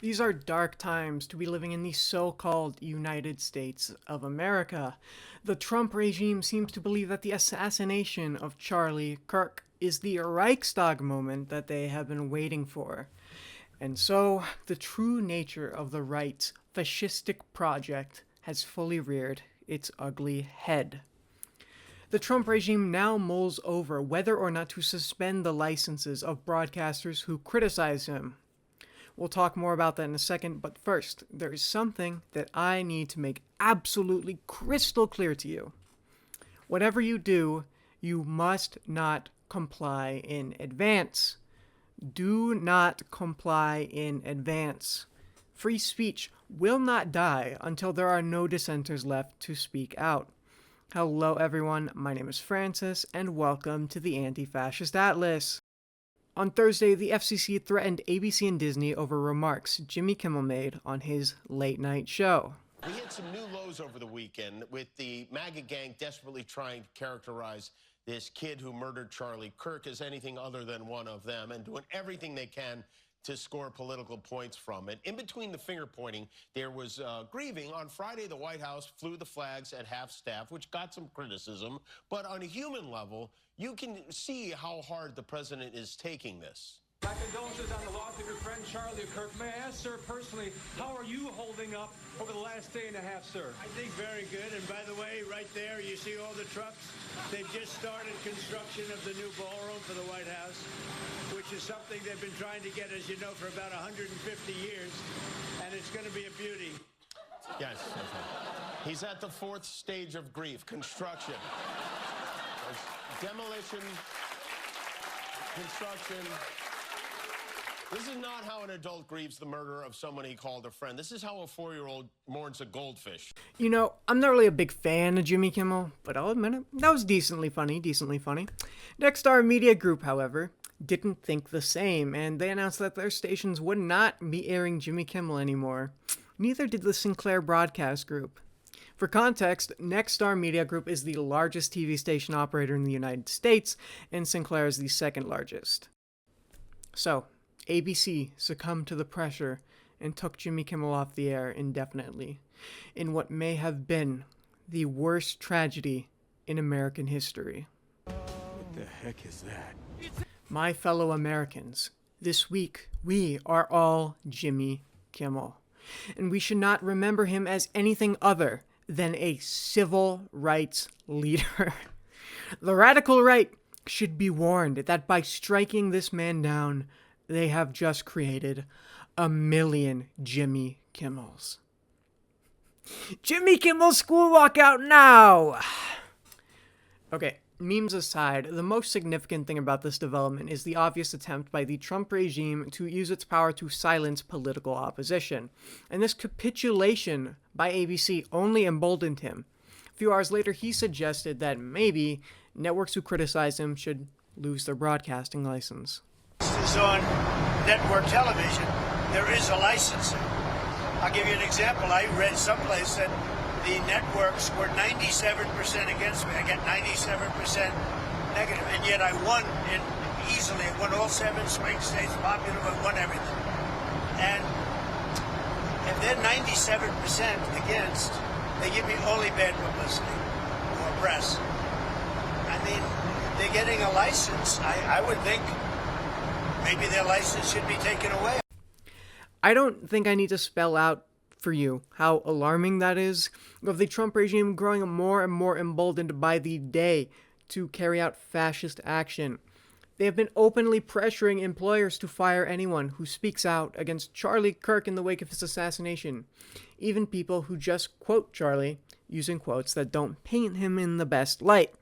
These are dark times to be living in the so-called United States of America. The Trump regime seems to believe that the assassination of Charlie Kirk is the Reichstag moment that they have been waiting for. And so, the true nature of the right's fascistic project has fully reared its ugly head. The Trump regime now mulls over whether or not to suspend the licenses of broadcasters who criticize him. We'll talk more about that in a second, but first, there is something that I need to make absolutely crystal clear to you. Whatever you do, you must not comply in advance. Do not comply in advance. Free speech will not die until there are no dissenters left to speak out. Hello everyone, my name is Francis, and welcome to the Anti-Fascist Atlas. On Thursday, the FCC threatened ABC and Disney over remarks Jimmy Kimmel made on his late-night show. We hit some new lows over the weekend with the MAGA gang desperately trying to characterize this kid who murdered Charlie Kirk as anything other than one of them and doing everything they can to score political points from it. In between the finger-pointing, there was grieving. On Friday, the White House flew the flags at half-staff, which got some criticism. But on a human level, you can see how hard the president is taking this. My condolences on the loss of your friend Charlie Kirk. May I ask, sir, personally, how are you holding up over the last day and a half, sir? I think very good. And by the way, right there, you see all the trucks? They've just started construction of the new ballroom for the White House, which is something they've been trying to get, as you know, for about 150 years. And it's going to be a beauty. Yes. He's at the fourth stage of grief, construction. There's demolition, construction. This is not how an adult grieves the murder of someone he called a friend. This is how a 4-year-old mourns a goldfish. You know, I'm not really a big fan of Jimmy Kimmel, but I'll admit it, that was decently funny. Nexstar Media Group, however, didn't think the same, and they announced that their stations would not be airing Jimmy Kimmel anymore. Neither did the Sinclair Broadcast Group. For context, Nexstar Media Group is the largest TV station operator in the United States, and Sinclair is the second largest. So, ABC succumbed to the pressure and took Jimmy Kimmel off the air indefinitely, in what may have been the worst tragedy in American history. What the heck is that? My fellow Americans, this week we are all Jimmy Kimmel, and we should not remember him as anything other than a civil rights leader. The radical right should be warned that by striking this man down, they have just created 1 million Jimmy Kimmels. Jimmy Kimmel school walkout now! Okay, memes aside, the most significant thing about this development is the obvious attempt by the Trump regime to use its power to silence political opposition. And this capitulation by ABC only emboldened him. A few hours later, he suggested that maybe networks who criticize him should lose their broadcasting license. Is on network television, there is a licensing. I'll give you an example. I read someplace that the networks were 97% against me. I get 97% negative, and yet I won easily. I won all 7 swing states, popular, I won everything. And if they're 97% against, they give me only bad publicity or press. I mean, they're getting a license. I would think maybe their license should be taken away. I don't think I need to spell out for you how alarming that is, of the Trump regime growing more and more emboldened by the day to carry out fascist action. They have been openly pressuring employers to fire anyone who speaks out against Charlie Kirk in the wake of his assassination, even people who just quote Charlie using quotes that don't paint him in the best light.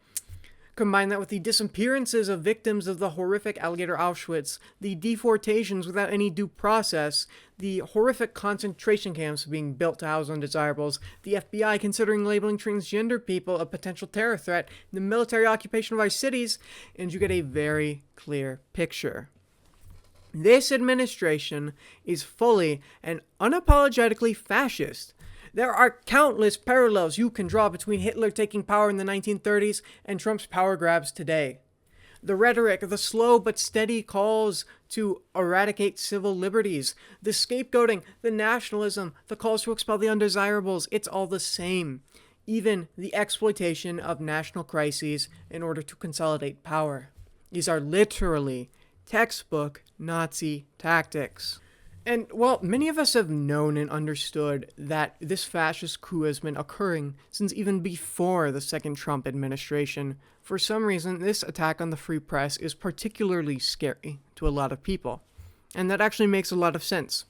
Combine that with the disappearances of victims of the horrific alligator Auschwitz, the deportations without any due process, the horrific concentration camps being built to house undesirables, the FBI considering labeling transgender people a potential terror threat, the military occupation of our cities, and you get a very clear picture. This administration is fully and unapologetically fascist. There are countless parallels you can draw between Hitler taking power in the 1930s and Trump's power grabs today. The rhetoric, the slow but steady calls to eradicate civil liberties, the scapegoating, the nationalism, the calls to expel the undesirables, it's all the same. Even the exploitation of national crises in order to consolidate power. These are literally textbook Nazi tactics. And, well, many of us have known and understood that this fascist coup has been occurring since even before the second Trump administration. For some reason, this attack on the free press is particularly scary to a lot of people. And that actually makes a lot of sense.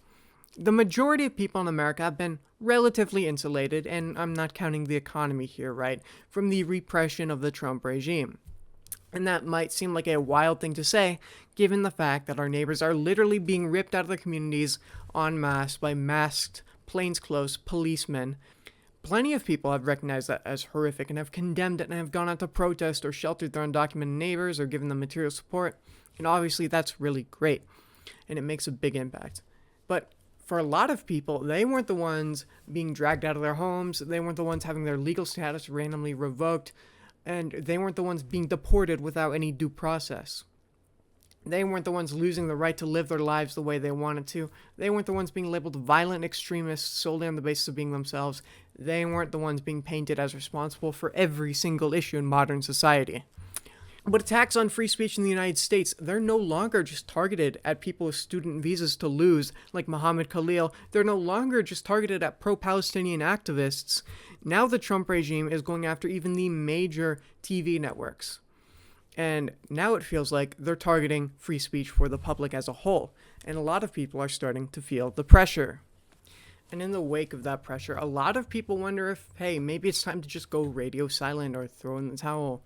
The majority of people in America have been relatively insulated, and I'm not counting the economy here, right, from the repression of the Trump regime. And that might seem like a wild thing to say, given the fact that our neighbors are literally being ripped out of their communities en masse by masked, plainclothes policemen. Plenty of people have recognized that as horrific and have condemned it and have gone out to protest or sheltered their undocumented neighbors or given them material support. And obviously that's really great, and it makes a big impact. But for a lot of people, they weren't the ones being dragged out of their homes, they weren't the ones having their legal status randomly revoked, and they weren't the ones being deported without any due process. They weren't the ones losing the right to live their lives the way they wanted to. They weren't the ones being labeled violent extremists solely on the basis of being themselves. They weren't the ones being painted as responsible for every single issue in modern society. But attacks on free speech in the United States, they're no longer just targeted at people with student visas to lose, like Mohammed Khalil. They're no longer just targeted at pro-Palestinian activists. Now the Trump regime is going after even the major TV networks. And now it feels like they're targeting free speech for the public as a whole. And a lot of people are starting to feel the pressure. And in the wake of that pressure, a lot of people wonder if, hey, maybe it's time to just go radio silent or throw in the towel.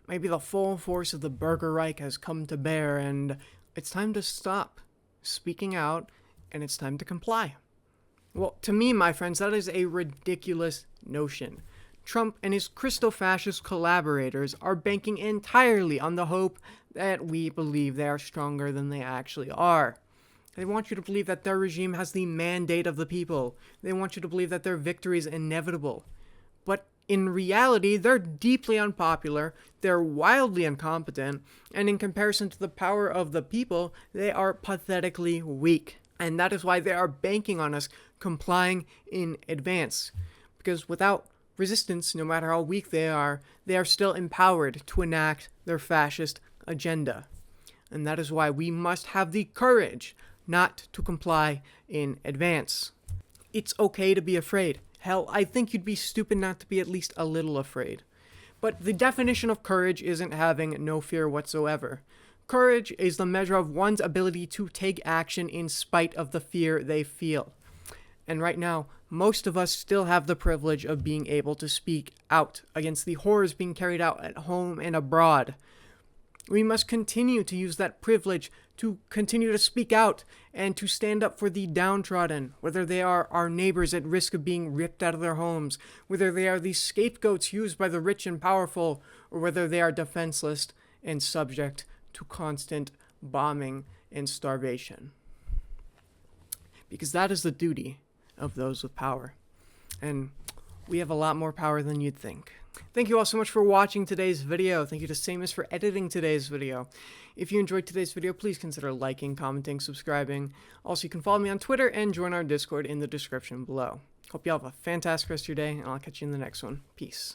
Maybe the full force of the Burger Reich has come to bear, and it's time to stop speaking out, and it's time to comply. Well, to me, my friends, that is a ridiculous notion. Trump and his Christo-fascist collaborators are banking entirely on the hope that we believe they are stronger than they actually are. They want you to believe that their regime has the mandate of the people. They want you to believe that their victory is inevitable. But in reality, they're deeply unpopular, they're wildly incompetent, and in comparison to the power of the people, they are pathetically weak. And that is why they are banking on us complying in advance. Because without resistance, no matter how weak they are still empowered to enact their fascist agenda. And that is why we must have the courage not to comply in advance. It's okay to be afraid. Hell, I think you'd be stupid not to be at least a little afraid. But the definition of courage isn't having no fear whatsoever. Courage is the measure of one's ability to take action in spite of the fear they feel. And right now, most of us still have the privilege of being able to speak out against the horrors being carried out at home and abroad. We must continue to use that privilege to continue to speak out and to stand up for the downtrodden, whether they are our neighbors at risk of being ripped out of their homes, whether they are the scapegoats used by the rich and powerful, or whether they are defenseless and subject to constant bombing and starvation. Because that is the duty of those with power. And we have a lot more power than you'd think. Thank you all so much for watching today's video. Thank you to Samus for editing today's video. If you enjoyed today's video, please consider liking, commenting, subscribing. Also, you can follow me on Twitter and join our Discord in the description below. Hope you all have a fantastic rest of your day, and I'll catch you in the next one. Peace.